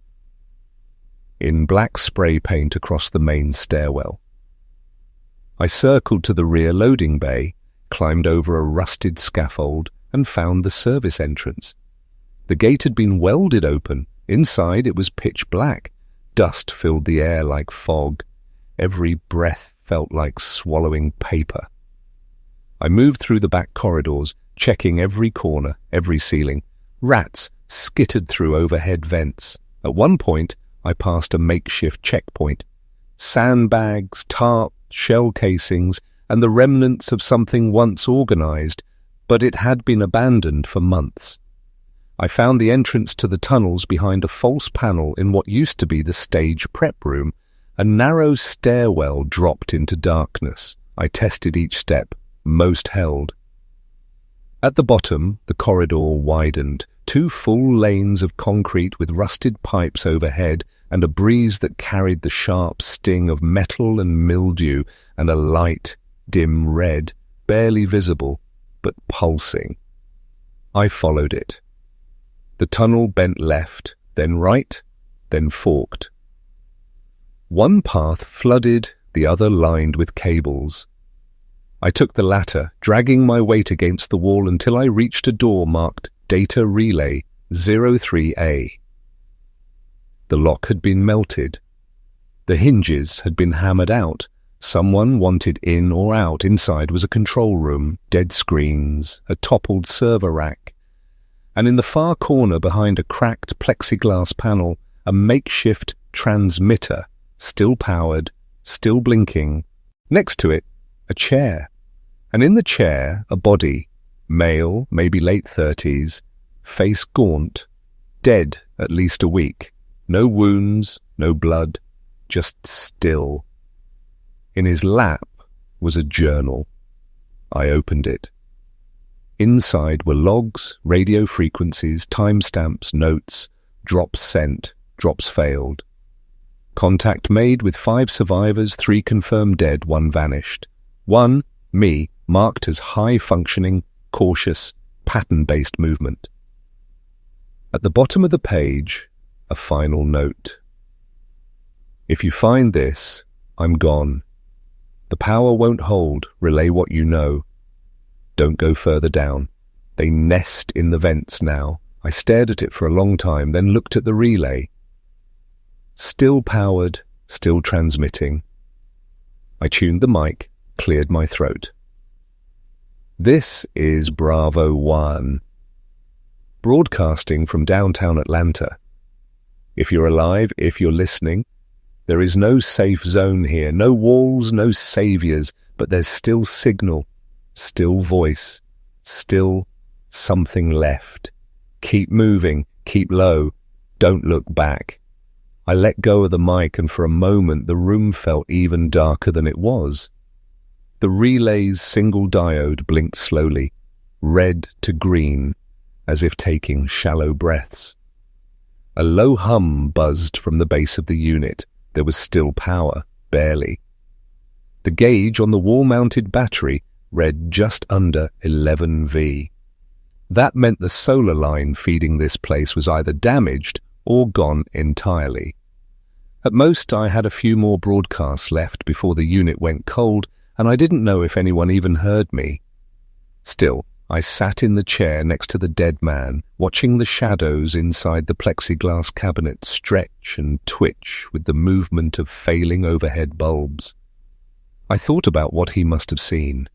in black spray paint across the main stairwell. I circled to the rear loading bay, climbed over a rusted scaffold, and found the service entrance. The gate had been welded open. Inside it was pitch black. Dust filled the air like fog. Every breath felt like swallowing paper. I moved through the back corridors, checking every corner, every ceiling. Rats skittered through overhead vents. At one point, I passed a makeshift checkpoint. Sandbags, tarps, shell casings, and the remnants of something once organized, but it had been abandoned for months. I found the entrance to the tunnels behind a false panel in what used to be the stage prep room. A narrow stairwell dropped into darkness. I tested each step. Most held. At the bottom, the corridor widened. 2 full lanes of concrete with rusted pipes overhead and a breeze that carried the sharp sting of metal and mildew and a light, dim red, barely visible, but pulsing. I followed it. The tunnel bent left, then right, then forked. One path flooded, the other lined with cables. I took the latter, dragging my weight against the wall until I reached a door marked Data Relay 03A. The lock had been melted. The hinges had been hammered out. Someone wanted in or out. Inside was a control room, dead screens, a toppled server rack, and in the far corner behind a cracked plexiglass panel, a makeshift transmitter, still powered, still blinking. Next to it, a chair, and in the chair, a body, male, maybe late 30s, face gaunt, dead at least a week. No wounds, no blood, just still. In his lap was a journal. I opened it. Inside were logs, radio frequencies, timestamps, notes, drops sent, drops failed. Contact made with 5 survivors, 3 confirmed dead, 1 vanished. 1, me, marked as high-functioning, cautious, pattern-based movement. At the bottom of the page, a final note. If you find this, I'm gone. The power won't hold. Relay what you know. Don't go further down. They nest in the vents now. I stared at it for a long time, then looked at the relay. Still powered, still transmitting. I tuned the mic, cleared my throat. This is Bravo 1. Broadcasting from downtown Atlanta. If you're alive, if you're listening, there is no safe zone here, no walls, no saviors, but there's still signal, still voice, still something left. Keep moving, keep low, don't look back. I let go of the mic and for a moment the room felt even darker than it was. The relay's single diode blinked slowly, red to green, as if taking shallow breaths. A low hum buzzed from the base of the unit. There was still power, barely. The gauge on the wall-mounted battery read just under 11 V. That meant the solar line feeding this place was either damaged or gone entirely. At most, I had a few more broadcasts left before the unit went cold, and I didn't know if anyone even heard me. Still, I sat in the chair next to the dead man, watching the shadows inside the plexiglass cabinet stretch and twitch with the movement of failing overhead bulbs. I thought about what he must have seen.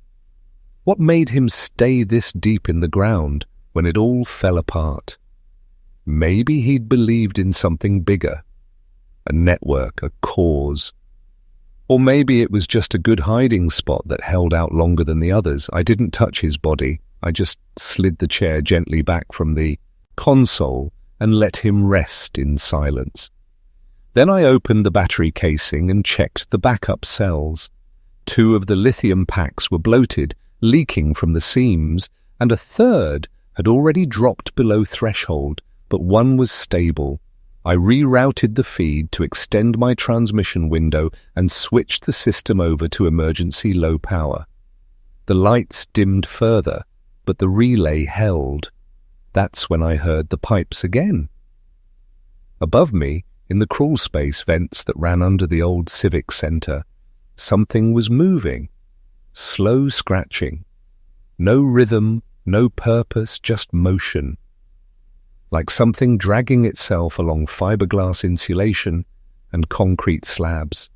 What made him stay this deep in the ground when it all fell apart? Maybe he'd believed in something bigger, a network, a cause. Or maybe it was just a good hiding spot that held out longer than the others. I didn't touch his body. I just slid the chair gently back from the console and let him rest in silence. Then I opened the battery casing and checked the backup cells. 2 of the lithium packs were bloated, leaking from the seams, and a third had already dropped below threshold, but one was stable. I rerouted the feed to extend my transmission window and switched the system over to emergency low power. The lights dimmed further, but the relay held. That's when I heard the pipes again. Above me, in the crawl space vents that ran under the old civic center, something was moving. Slow scratching. No rhythm, no purpose, just motion. Like something dragging itself along fiberglass insulation and concrete slabs.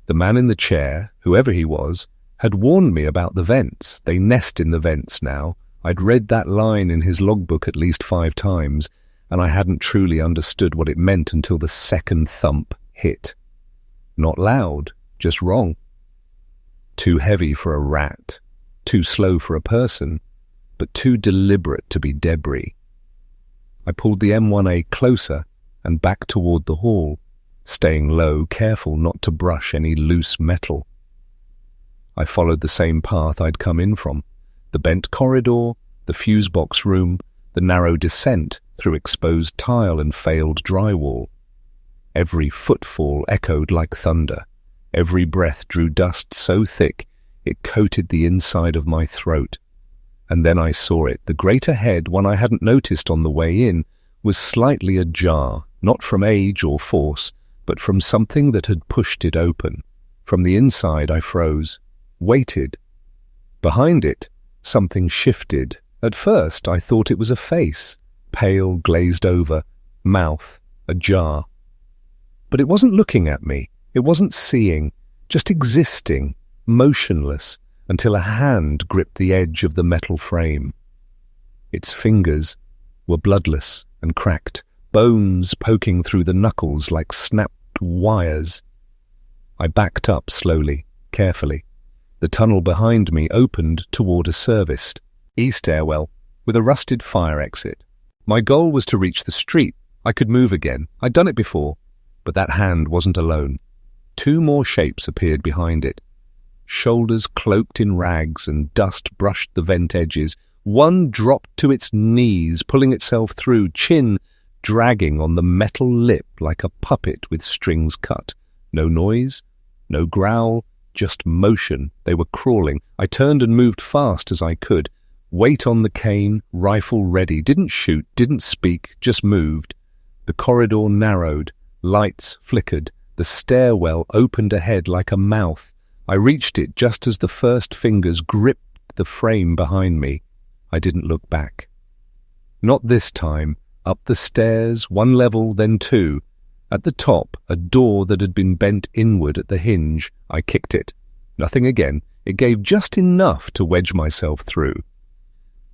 The man in the chair, whoever he was, had warned me about the vents. They nest in the vents now. I'd read that line in his logbook at least 5 times, and I hadn't truly understood what it meant until the second thump hit. Not loud, just wrong. Too heavy for a rat, too slow for a person, but too deliberate to be debris. I pulled the M1A closer and back toward the hall, staying low, careful not to brush any loose metal. I followed the same path I'd come in from, the bent corridor, the fuse box room, the narrow descent through exposed tile and failed drywall. Every footfall echoed like thunder. Every breath drew dust so thick it coated the inside of my throat. And then I saw it. The grate ahead, one I hadn't noticed on the way in, was slightly ajar, not from age or force, but from something that had pushed it open. From the inside I froze, waited. Behind it, something shifted. At first I thought it was a face, pale, glazed over, mouth ajar. But it wasn't looking at me. It wasn't seeing, just existing, motionless, until a hand gripped the edge of the metal frame. Its fingers were bloodless and cracked, bones poking through the knuckles like snapped wires. I backed up slowly, carefully. The tunnel behind me opened toward a serviced stairwell with a rusted fire exit. My goal was to reach the street. I could move again. I'd done it before. But that hand wasn't alone. 2 more shapes appeared behind it. Shoulders cloaked in rags and dust brushed the vent edges. One dropped to its knees, pulling itself through, chin dragging on the metal lip like a puppet with strings cut. No noise, no growl, just motion. They were crawling. I turned and moved fast as I could. Weight on the cane, rifle ready. Didn't shoot, didn't speak, just moved. The corridor narrowed. Lights flickered. The stairwell opened ahead like a mouth. I reached it just as the first fingers gripped the frame behind me. I didn't look back. Not this time. Up the stairs, 1 level, then 2. At the top, a door that had been bent inward at the hinge. I kicked it. Nothing again. It gave just enough to wedge myself through.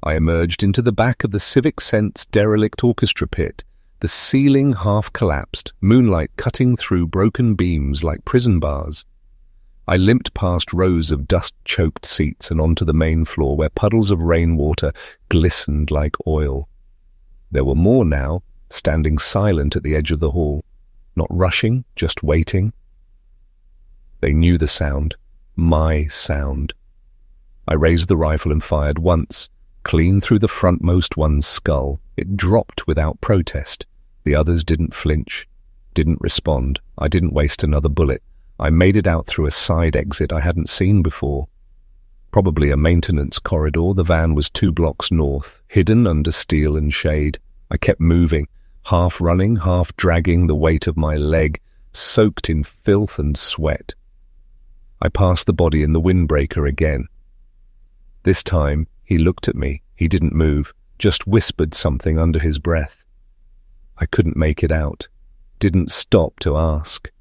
I emerged into the back of the Civic Sense derelict orchestra pit. The ceiling half collapsed, moonlight cutting through broken beams like prison bars. I limped past rows of dust-choked seats and onto the main floor where puddles of rainwater glistened like oil. There were more now, standing silent at the edge of the hall, not rushing, just waiting. They knew the sound, my sound. I raised the rifle and fired once, clean through the frontmost one's skull. It dropped without protest. The others didn't flinch, didn't respond. I didn't waste another bullet. I made it out through a side exit I hadn't seen before. Probably a maintenance corridor. The van was 2 blocks north, hidden under steel and shade. I kept moving, half running, half dragging the weight of my leg, soaked in filth and sweat. I passed the body in the windbreaker again. This time, he looked at me. He didn't move, just whispered something under his breath. I couldn't make it out, didn't stop to ask.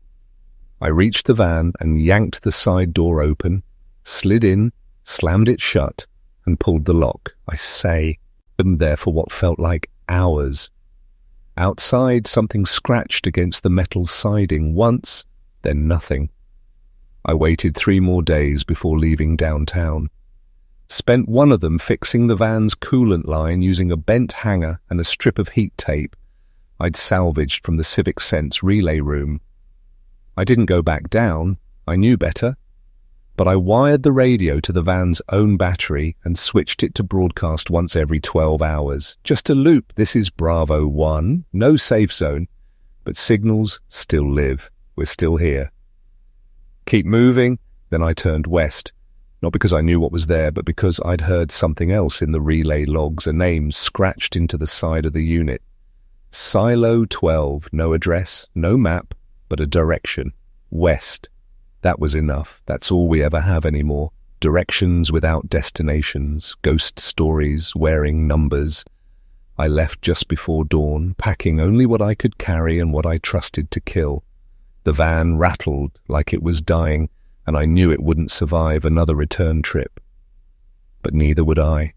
I reached the van and yanked the side door open, slid in, slammed it shut, and pulled the lock. I say, been there for what felt like hours. Outside, something scratched against the metal siding once, then nothing. I waited 3 more days before leaving downtown. Spent one of them fixing the van's coolant line using a bent hanger and a strip of heat tape I'd salvaged from the Civic Sense relay room. I didn't go back down, I knew better, but I wired the radio to the van's own battery and switched it to broadcast once every 12 hours. Just a loop. This is Bravo 1, no safe zone, but signals still live. We're still here. Keep moving. Then I turned west, not because I knew what was there, but because I'd heard something else in the relay logs, a name scratched into the side of the unit. Silo 12, no address, no map, but a direction. West. That was enough. That's all we ever have anymore. Directions without destinations, ghost stories, wearing numbers. I left just before dawn, packing only what I could carry and what I trusted to kill. The van rattled like it was dying, and I knew it wouldn't survive another return trip. But neither would I.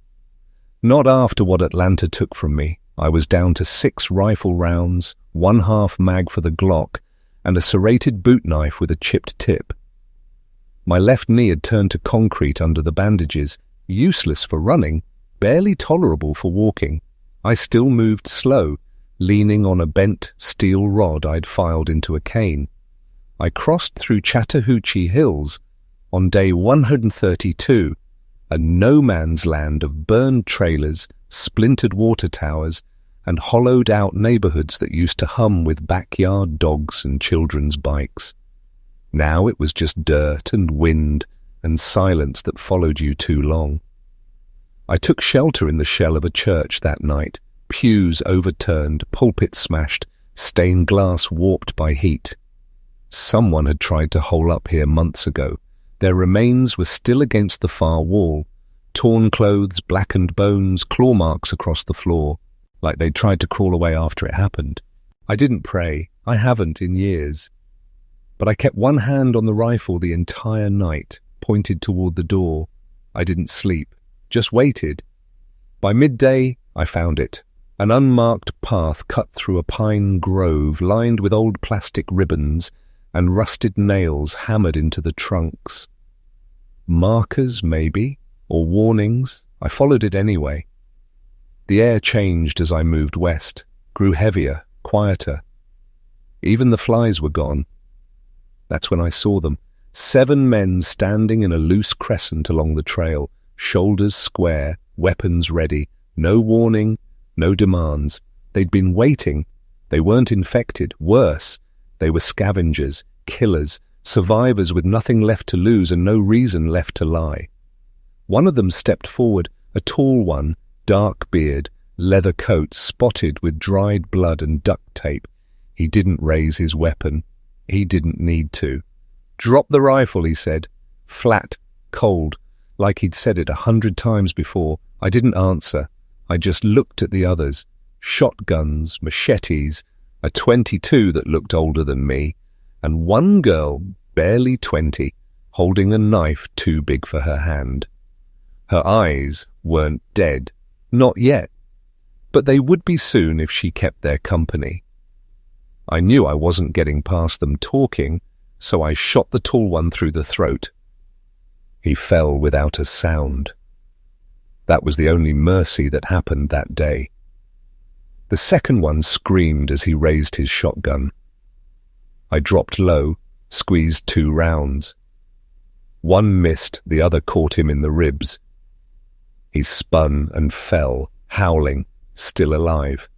Not after what Atlanta took from me. I was down to 6 rifle rounds, 1/2 mag for the Glock, and a serrated boot knife with a chipped tip. My left knee had turned to concrete under the bandages, useless for running, barely tolerable for walking. I still moved slow, leaning on a bent steel rod I'd filed into a cane. I crossed through Chattahoochee Hills on day 132, a no-man's land of burned trailers, splintered water towers, and hollowed-out neighborhoods that used to hum with backyard dogs and children's bikes. Now it was just dirt and wind and silence that followed you too long. I took shelter in the shell of a church that night, pews overturned, pulpit smashed, stained glass warped by heat. Someone had tried to hole up here months ago. Their remains were still against the far wall, torn clothes, blackened bones, claw marks across the floor, like they'd tried to crawl away after it happened. I didn't pray. I haven't in years. But I kept one hand on the rifle the entire night, pointed toward the door. I didn't sleep, just waited. By midday, I found it. An unmarked path cut through a pine grove lined with old plastic ribbons and rusted nails hammered into the trunks. Markers, maybe, or warnings. I followed it anyway. The air changed as I moved west, grew heavier, quieter. Even the flies were gone. That's when I saw them. 7 men standing in a loose crescent along the trail, shoulders square, weapons ready, no warning, no demands. They'd been waiting. They weren't infected. Worse, they were scavengers, killers, survivors with nothing left to lose and no reason left to lie. One of them stepped forward, a tall one, dark beard, leather coat spotted with dried blood and duct tape. He didn't raise his weapon. He didn't need to. "Drop the rifle," he said. Flat, cold, like he'd said it 100 times before. I didn't answer. I just looked at the others. Shotguns, machetes, a .22 that looked older than me, and one girl, barely 20, holding a knife too big for her hand. Her eyes weren't dead. Not yet. But they would be soon if she kept their company. I knew I wasn't getting past them talking, so I shot the tall one through the throat. He fell without a sound. That was the only mercy that happened that day. The second one screamed as he raised his shotgun. I dropped low, squeezed 2 rounds. One missed, the other caught him in the ribs. He spun and fell, howling, still alive.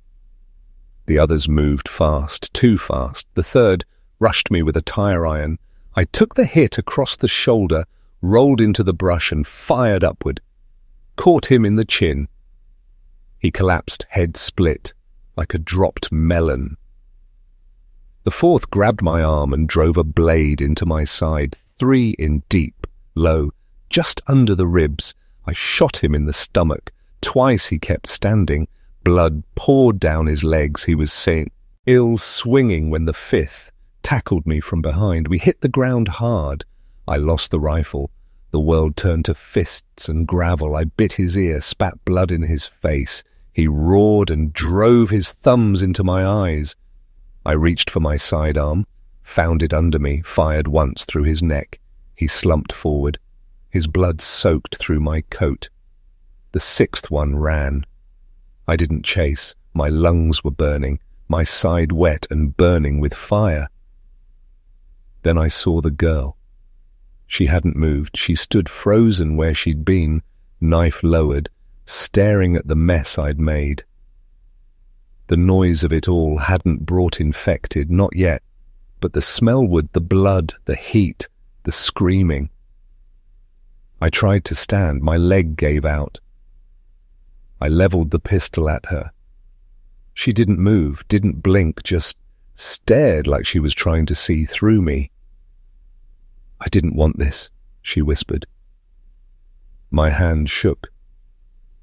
The others moved fast, too fast. The third rushed me with a tire iron. I took the hit across the shoulder, rolled into the brush and fired upward. Caught him in the chin. He collapsed, head split, like a dropped melon. The fourth grabbed my arm and drove a blade into my side, 3 in deep, low, just under the ribs. I shot him in the stomach. Twice he kept standing. Blood poured down his legs. He was ill swinging when the 5th, tackled me from behind. We hit the ground hard. I lost the rifle. The world turned to fists and gravel. I bit his ear, spat blood in his face. He roared and drove his thumbs into my eyes. I reached for my sidearm, found it under me, fired once through his neck. He slumped forward. His blood soaked through my coat. The sixth one ran. I didn't chase. My lungs were burning, my side wet and burning with fire. Then I saw the girl. She hadn't moved. She stood frozen where she'd been, knife lowered, staring at the mess I'd made. The noise of it all hadn't brought infected, not yet, but the smell would, the blood, the heat, the screaming. I tried to stand. My leg gave out. I leveled the pistol at her. She didn't move, didn't blink, just stared like she was trying to see through me. "I didn't want this," she whispered. My hand shook.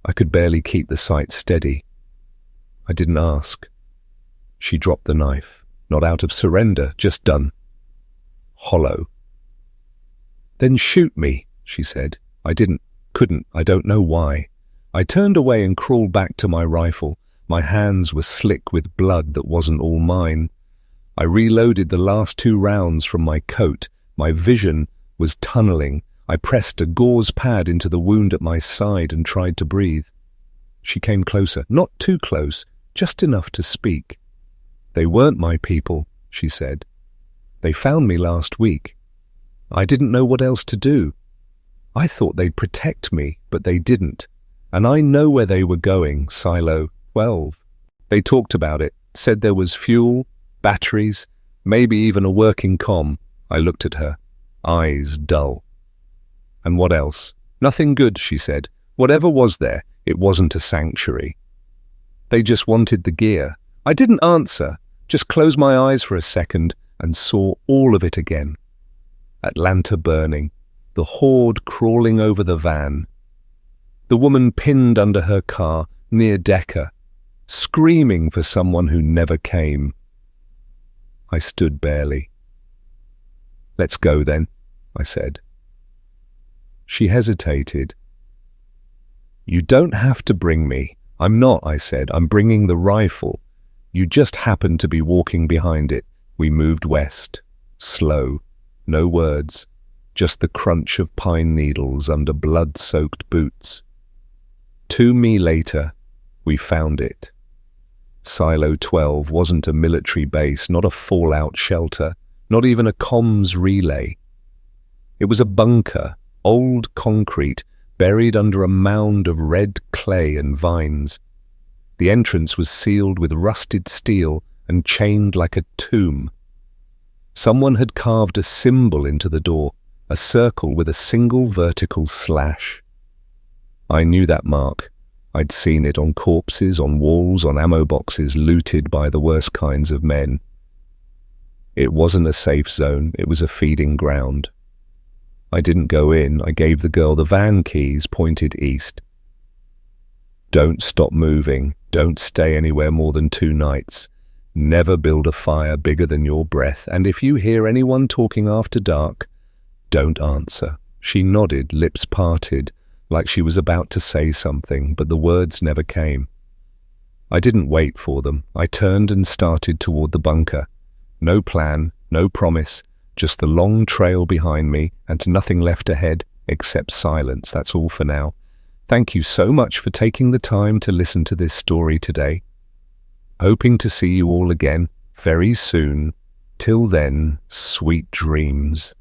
I could barely keep the sight steady. I didn't ask. She dropped the knife, not out of surrender, just done. Hollow. "Then shoot me," she said. I couldn't, I don't know why. I turned away and crawled back to my rifle. My hands were slick with blood that wasn't all mine. I reloaded the last 2 rounds from my coat. My vision was tunneling. I pressed a gauze pad into the wound at my side and tried to breathe. She came closer, not too close, just enough to speak. "They weren't my people," she said. "They found me last week. I didn't know what else to do. I thought they'd protect me, but they didn't. And I know where they were going, Silo 12. They talked about it, said there was fuel, batteries, maybe even a working comm." I looked at her, eyes dull. "And what else?" "Nothing good," she said. "Whatever was there, it wasn't a sanctuary. They just wanted the gear." I didn't answer, just closed my eyes for a second and saw all of it again. Atlanta burning, the horde crawling over the van, the woman pinned under her car, near Decker, screaming for someone who never came. I stood barely. "Let's go then," I said. She hesitated. "You don't have to bring me." "I'm not," I said. "I'm bringing the rifle. You just happened to be walking behind it." We moved west, slow, no words, just the crunch of pine needles under blood-soaked boots. 2 mi later, we found it. Silo 12 wasn't a military base, not a fallout shelter, not even a comms relay. It was a bunker, old concrete, buried under a mound of red clay and vines. The entrance was sealed with rusted steel and chained like a tomb. Someone had carved a symbol into the door, a circle with a single vertical slash. I knew that mark. I'd seen it on corpses, on walls, on ammo boxes looted by the worst kinds of men. It wasn't a safe zone, it was a feeding ground. I didn't go in. I gave the girl the van keys, pointed east. "Don't stop moving. Don't stay anywhere more than 2 nights. Never build a fire bigger than your breath. And if you hear anyone talking after dark, don't answer." She nodded, lips parted, like she was about to say something, but the words never came. I didn't wait for them. I turned and started toward the bunker. No plan, no promise, just the long trail behind me and nothing left ahead except silence. That's all for now. Thank you so much for taking the time to listen to this story today. Hoping to see you all again very soon. Till then, sweet dreams.